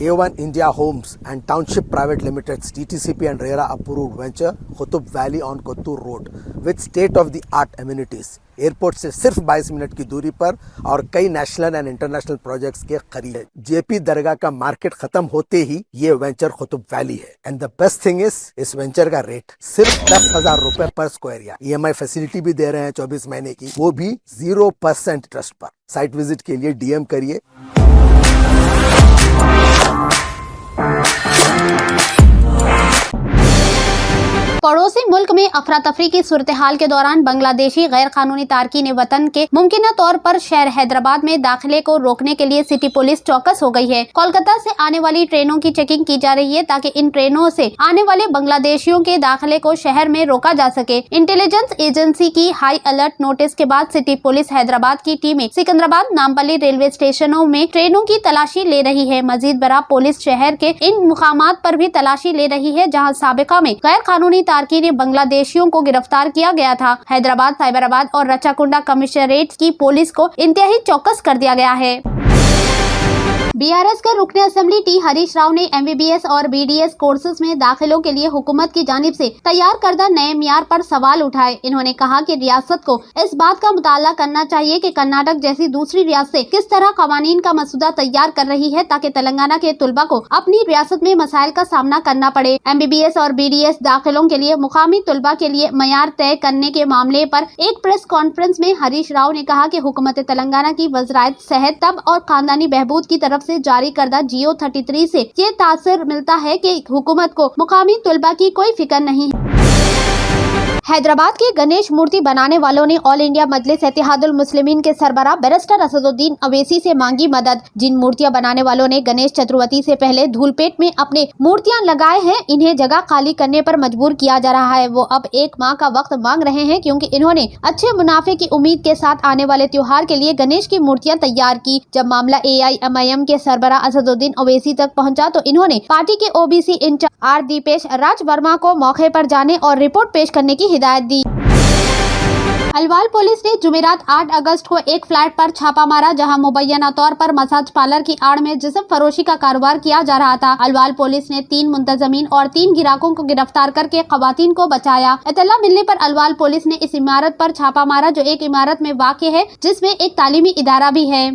A1 India Homes and Township Private Limited's TTCP and RERA approved venture Qutub Valley on Kottur Road with state-of-the-art amenities. Airport से सिर्फ 22 minute की दूरी पर और कई national and international projects के करीब है। जेपी दरगाह का मार्केट खत्म होते ही ये वेंचर कुतुब वैली है। एंड द बेस्ट थिंग इस वेंचर का रेट सिर्फ 10,000 रुपए पर स्क्वायर यार्ड। EMI फैसिलिटी भी दे रहे हैं 24 महीने की, वो भी 0% इंटरेस्ट पर। साइट विजिट के लिए DM करिए। पड़ोसी मुल्क में अफरा तफरी की सूरत हाल के दौरान बांग्लादेशी गैर कानूनी तारकीन वतन के मुमकिन तौर पर शहर हैदराबाद में दाखिले को रोकने के लिए सिटी पुलिस चौकस हो गई है। कोलकाता से आने वाली ट्रेनों की चेकिंग की जा रही है ताकि इन ट्रेनों से आने वाले बांग्लादेशियों के दाखिले को शहर में रोका जा सके। इंटेलिजेंस एजेंसी की हाई अलर्ट नोटिस के बाद सिटी पुलिस हैदराबाद की टीमें सिकंदराबाद, नामपल्ली रेलवे स्टेशनों में ट्रेनों की तलाशी ले रही है। मजीद बरा पुलिस शहर के इन मुकामात पर भी तलाशी ले रही है जहाँ साबिका में गैर कानूनी तारकीन बांग्लादेशियों को गिरफ्तार किया गया था। हैदराबाद, साइबराबाद और रचाकुंडा कमिश्नरेट की पुलिस को इंतहाई चौकस कर दिया गया है। BRS के रुकने असेंबली टी हरीश राव ने MBBS और BDS कोर्सेज में दाखिलों के लिए हुकूमत की जानिब से तैयार करदा नए मियार पर सवाल उठाए। इन्होंने कहा कि रियासत को इस बात का मुताला करना चाहिए कि कर्नाटक जैसी दूसरी रियासतें किस तरह कवानीन का मसूदा तैयार कर रही है ताकि तेलंगाना के तुलबा को अपनी रियासत में मसाइल का सामना करना पड़े। MBBS और BDS दाखिलों के लिए मुकामी तुलबा के लिए मयार तय करने के मामले पर एक प्रेस कॉन्फ्रेंस में हरीश राव ने कहा कि हुकूमत तेलंगाना की वज़रायत सेहत, तब और खानदानी बहबूद की तरफ से जारी करदा GO 33 से ये तासर मिलता है कि हुकूमत को मुकामी तुलबा की कोई फिक्र नहीं है। हैदराबाद के गणेश मूर्ति बनाने वालों ने ऑल इंडिया मजलिस इत्तेहादुल मुस्लिमीन के सरबराह बैरिस्टर असदुद्दीन अवैसी से मांगी मदद। जिन मूर्तियां बनाने वालों ने गणेश चतुर्थी से पहले धूलपेट में अपने मूर्तियां लगाए हैं, इन्हें जगह खाली करने पर मजबूर किया जा रहा है। वो अब 1 माह का वक्त मांग रहे हैं क्योंकि इन्होंने अच्छे मुनाफे की उम्मीद के साथ आने वाले त्योहार के लिए गणेश की मूर्तियां तैयार की। जब मामला AIMIM के सरबराह असदुद्दीन अवैसी तक पहुँचा तो इन्होंने पार्टी के OBC इंचार्ज R दीपेश राज वर्मा को मौके पर जाने और रिपोर्ट पेश करने की हिदायत दी। अलवाल पुलिस ने जुमेरात 8 अगस्त को एक फ्लैट पर छापा मारा जहां मुबैना तौर पर मसाज पार्लर की आड़ में जिस्म फरोशी का कारोबार किया जा रहा था। अलवाल पुलिस ने 3 मुंतजमीन और 3 गिराकों को गिरफ्तार करके खवातीन को बचाया। इत्तला मिलने पर अलवाल पुलिस ने इस इमारत पर छापा मारा जो एक इमारत में वाक़ है जिसमें एक तालीमी इदारा भी है।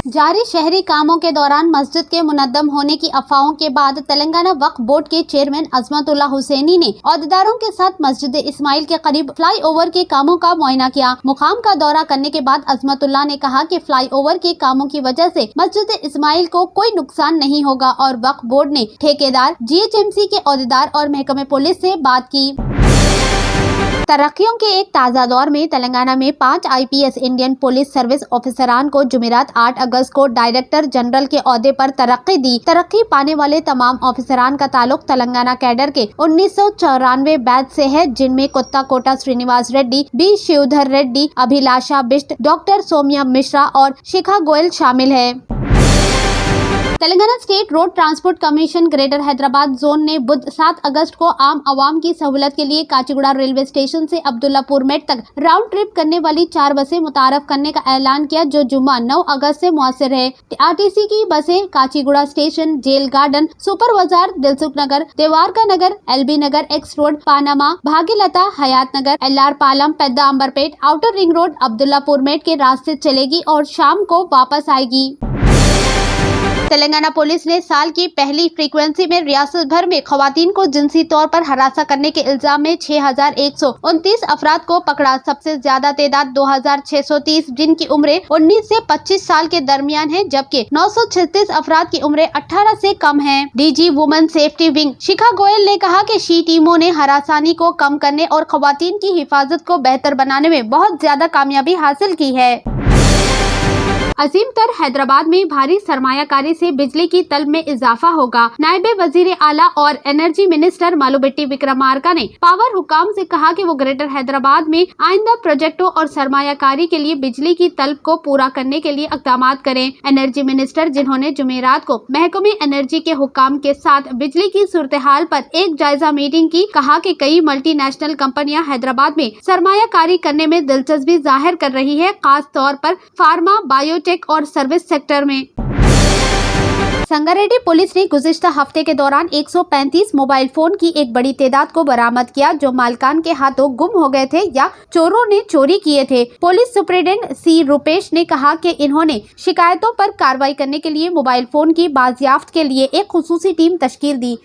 जारी शहरी कामों के दौरान मस्जिद के मुनद्दम होने की अफवाहों के बाद तेलंगाना वक्फ बोर्ड के चेयरमैन अजमतुल्लाह हुसैनी ने अहदेदारों के साथ मस्जिद इस्माइल के करीब फ्लाईओवर के कामों का मुआयना किया। मुकाम का दौरा करने के बाद अजमतुल्लाह ने कहा कि फ्लाईओवर के कामों की वजह से मस्जिद इस्माइल को कोई नुकसान नहीं होगा और वक्फ बोर्ड ने ठेकेदार, GHMC के अहदेदार और महकमे पुलिस से बात की। तरक्कियों के एक ताज़ा दौर में तेलंगाना में 5 IPS इंडियन पुलिस सर्विस ऑफिसरान को जुमेरात 8 अगस्त को डायरेक्टर जनरल के ओहदे पर तरक्की दी। तरक्की पाने वाले तमाम ऑफिसरान का ताल्लुक तेलंगाना कैडर के 1994 बैच से है, जिनमें कुत्ता कोटा श्रीनिवास रेड्डी, B शिवधर रेड्डी, अभिलाषा बिष्ट, डॉक्टर सोम्या मिश्रा और शिखा गोयल शामिल है। Telangana state road transport commission greater Hyderabad zone ने बुध 7 अगस्त को आम आवाम की सहूलत के लिए काचीगुड़ा रेलवे स्टेशन से अब्दुल्लापुर मेट तक राउंड ट्रिप करने वाली 4 बसें मुतारफ करने का ऐलान किया जो जुम्मा 9 अगस्त से मुअस्सर है। RTC की बसें Kachiguda station, jail garden, super Bazar, Dilsukh Nagar, Devaraka Nagar, LB Nagar, X road, Panama, Bhagyalatha, Hayath Nagar, LR Palem, Pedda Amberpet, outer ring road, Abdullapur Met के रास्ते चलेगी और शाम को वापस आएगी। तेलंगाना पुलिस ने साल की पहली फ्रीक्वेंसी में रियासत भर में खवातीन को जिनसी तौर पर हरासा करने के इल्जाम में 6,129 अफराद को पकड़ा। सबसे ज्यादा तादाद 2,630 जिनकी उम्रें 19 से 25 साल के दरमियान है, जबकि 936 अफराद की उम्रें 18 से कम हैं। DG वुमेन सेफ्टी विंग शिखा गोयल ने कहा कि शी टीमों ने हरासानी को कम करने और खवातीन की हिफाजत को बेहतर बनाने में बहुत ज्यादा कामयाबी हासिल की है। अजीम तर हैदराबाद में भारी सरमायाकारी से बिजली की तलब में इजाफा होगा। नायब वजीर आला और एनर्जी मिनिस्टर मालुबेट्टी विक्रमार्का ने पावर हुकाम से कहा कि वो ग्रेटर हैदराबाद में आइंदा प्रोजेक्टों और सरमायाकारी के लिए बिजली की तलब को पूरा करने के लिए इक़दाम करें। एनर्जी मिनिस्टर, जिन्होंने जुमेरात को महकमे एनर्जी के हुकाम के साथ बिजली की सूरत हाल पर एक जायजा मीटिंग की, कहा कि कई मल्टीनेशनल कंपनियां हैदराबाद में सरमायाकारी करने में दिलचस्पी जाहिर कर रही है, खास तौर पर फार्मा, बायोटेक और सर्विस सेक्टर में। संगारेड्डी पुलिस ने गुज़िश्ता हफ्ते के दौरान 135 मोबाइल फोन की एक बड़ी तादाद को बरामद किया जो मालिकान के हाथों गुम हो गए थे या चोरों ने चोरी किए थे। पुलिस सुप्रिंटेंडेंट सी रुपेश ने कहा कि इन्होंने शिकायतों पर कार्रवाई करने के लिए मोबाइल फोन की बाजियाफ्त के लिए एक खुसूसी टीम तश्कील दी।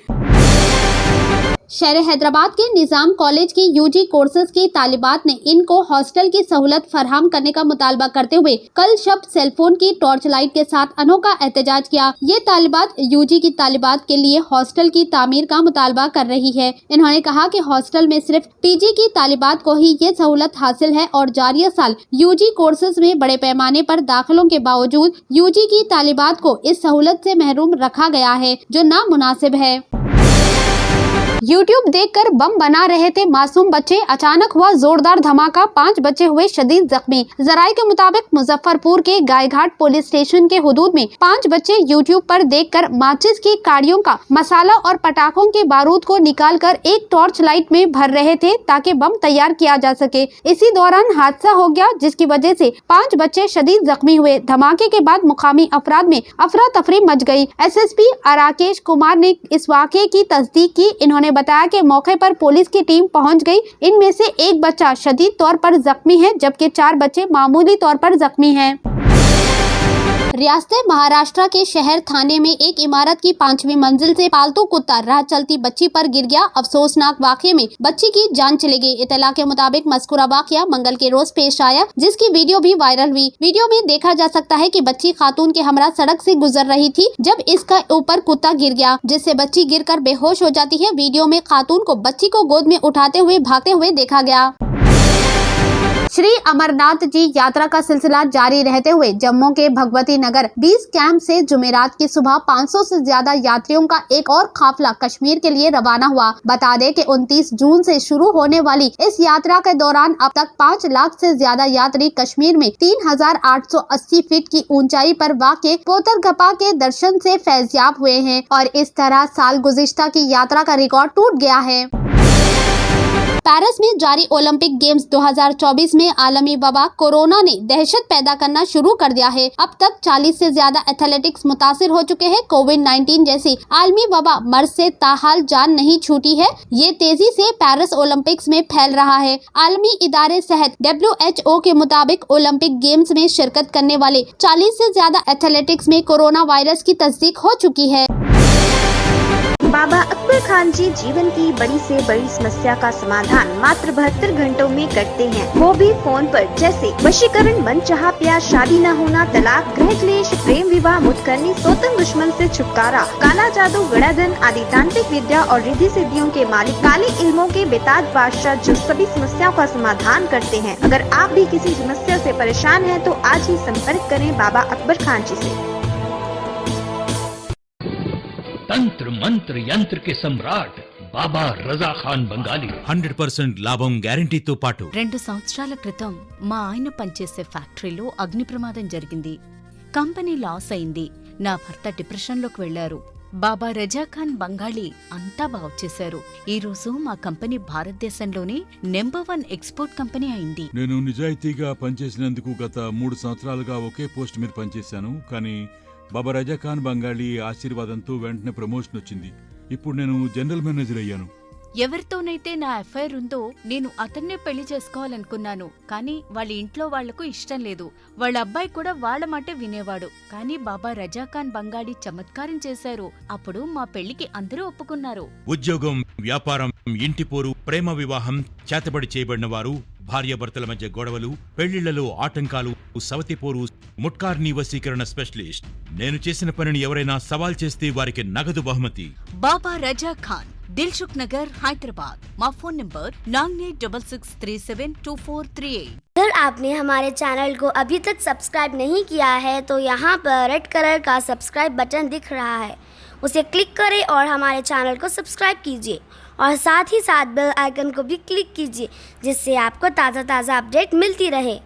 शहर हैदराबाद के निजाम कॉलेज की यूजी कोर्सेज की तालिबात ने इनको हॉस्टल की सहूलत फराहम करने का मुतालबा करते हुए कल शब सेलफोन की टॉर्च लाइट के साथ अनोखा एहतजाज किया। ये तालिबात यूजी की तालिबात के लिए हॉस्टल की तामीर का मुतालबा कर रही है। इन्होंने कहा कि हॉस्टल में सिर्फ पीजी की तालिबात को ही ये सहूलत हासिल है और जारिया साल यूजी कोर्सेज में बड़े पैमाने पर दाखिलों के बावजूद यूजी की तालिबात को इस सहूलत से महरूम रखा गया है जो नामुनासिब है। YouTube देखकर बम बना रहे थे मासूम बच्चे, अचानक हुआ जोरदार धमाका, 5 बच्चे हुए शदीद जख्मी। जराये के मुताबिक मुजफ्फरपुर के गायघाट पुलिस स्टेशन के हुदूद में 5 बच्चे YouTube पर देखकर माचिस की काड़ियों का मसाला और पटाखों के बारूद को निकालकर एक टॉर्च लाइट में भर रहे थे ताकि बम तैयार किया जा सके। इसी दौरान हादसा हो गया जिसकी वजह से 5 बच्चे शदीद जख्मी हुए। धमाके के बाद मुकामी अफराद में अफरा तफरी मच गई। SSP राकेश कुमार ने इस वाक़े की तस्दीक की। इन्होंने बताया कि मौके पर पुलिस की टीम पहुंच गई। इनमें से एक बच्चा शदीद तौर पर जख्मी है जबकि 4 बच्चे मामूली तौर पर जख्मी हैं। रियासत महाराष्ट्र के शहर थाने में एक इमारत की 5वीं मंजिल से पालतू कुत्ता राह चलती बच्ची पर गिर गया। अफसोसनाक वाक़ये में बच्ची की जान चली गई। इत्तला के मुताबिक मज़कूरा वाक़या मंगल के रोज पेश आया जिसकी वीडियो भी वायरल हुई। वीडियो में देखा जा सकता है कि बच्ची खातून के हमरा सड़क से गुजर रही थी जब इसका ऊपर कुत्ता गिर गया जिससे बच्ची गिरकर बेहोश हो जाती है। वीडियो में खातून को बच्ची को गोद में उठाते हुए भागते हुए देखा गया। श्री अमरनाथ जी यात्रा का सिलसिला जारी रहते हुए जम्मू के भगवती नगर 20 कैंप से जुमेरात की सुबह 500 से ज्यादा यात्रियों का एक और काफिला कश्मीर के लिए रवाना हुआ। बता दें कि 29 जून से शुरू होने वाली इस यात्रा के दौरान अब तक 5 लाख से ज्यादा यात्री कश्मीर में 3880 फीट की ऊंचाई पर वाक़े पोतरगपा के दर्शन से फैज़याब हुए हैं और इस तरह साल गुज़िश्ता की यात्रा का रिकॉर्ड टूट गया है। पेरिस में जारी ओलंपिक गेम्स 2024 में आलमी वबा कोरोना ने दहशत पैदा करना शुरू कर दिया है। अब तक 40 से ज्यादा एथलेटिक्स मुतासिर हो चुके हैं। कोविड-19 जैसी आलमी वबा मर्ज से ताहाल जान नहीं छूटी है। ये तेजी से पेरिस ओलंपिक्स में फैल रहा है। आलमी इदारे सेहत WHO के मुताबिक ओलंपिक गेम्स में शिरकत करने वाले 40 से ज्यादा एथलेटिक्स में कोरोना वायरस की तस्दीक हो चुकी है। बाबा अकबर खान जी जीवन की बड़ी से बड़ी समस्या का समाधान मात्र 72 घंटों में करते हैं, वो भी फोन पर। जैसे वशीकरण, मनचाहा प्यार, शादी न होना, तलाक, ग्रह क्लेश, प्रेम विवाह, मुतकरनी, सोतन दुश्मन से छुटकारा, काला जादू, गड़ाधन आदि तांत्रिक विद्या और रिद्धि सिद्धियों के मालिक काले इल्मों के बेताज बादशाह जो सभी समस्याओं का समाधान करते हैं। अगर आप भी किसी समस्या से परेशान हैं तो आज ही संपर्क करें बाबा अकबर खान जी से। तंत्र मंत्र यंत्र के सम्राट బాబా రజా ఖాన్ బంగాలి 100% లాభం గ్యారెంటీతో పాటు 2 సంవత్సరాల క్రితం మా ఆయన పనిచేసే ఫ్యాక్టరీలో అగ్ని ప్రమాదం జరిగింది. కంపెనీ లాస్ అయింది. నా భర్త డిప్రెషన్లోకి వెళ్లారు. బాబా రజా ఖాన్ బంగాళీ అంతా బాగు చేశారు. ఈ రోజు మా కంపెనీ భారతదేశంలోనే నెంబర్ 1 ఎక్స్పోర్ట్ కంపెనీ అయింది. నేను నిజాయితీగా పనిచేసినందుకు గత 3 సంవత్సరాలుగా ఒకే పోస్ట్ మీద పనిచేశాను. కానీ బాబా రజా ఖాన్ బంగాళీ ఆశీర్వాదంతో వెంటనే ప్రమోషన్ వచ్చింది. ఇప్పుడు నేను జనరల్ మేనేజర్ అయ్యాను. ఎవరితోనైతే నా అఫైర్ ఉందో నేను అతన్నే పెళ్లి చేసుకోవాలనుకున్నాను. కానీ వాళ్ళ ఇంట్లో వాళ్లకు ఇష్టం లేదు. వాళ్ళ అబ్బాయి కూడా వాళ్ళ మాటే వినేవాడు. కానీ బాబా రజా ఖాన్ బంగాళీ చమత్కారం చేశారు. అప్పుడు మా పెళ్లికి అందరూ ఒప్పుకున్నారు. ఉద్యోగం, వ్యాపారం, ఇంటి పోరు, ప్రేమ వివాహం, చేతబడి చేయబడిన వారు, భార్యాభర్తల మధ్య గొడవలు, పెళ్లిళ్లలో ఆటంకాలు, సవతిపోరు, ముట్కార్నీ వశీకరణ స్పెషలిస్ట్. నేను చేసిన పనిని ఎవరైనా సవాల్ చేస్తే వారికి నగదు బహుమతి. బాబా రజా ఖాన్, दिलसुख नगर, हैदराबाद। माँ फोन नंबर 9866372438। अगर आपने हमारे चैनल को अभी तक सब्सक्राइब नहीं किया है तो यहाँ पर रेड कलर का सब्सक्राइब बटन दिख रहा है, उसे क्लिक करें और हमारे चैनल को सब्सक्राइब कीजिए और साथ ही साथ बेल आइकन को भी क्लिक कीजिए जिससे आपको ताज़ा अपडेट मिलती रहे।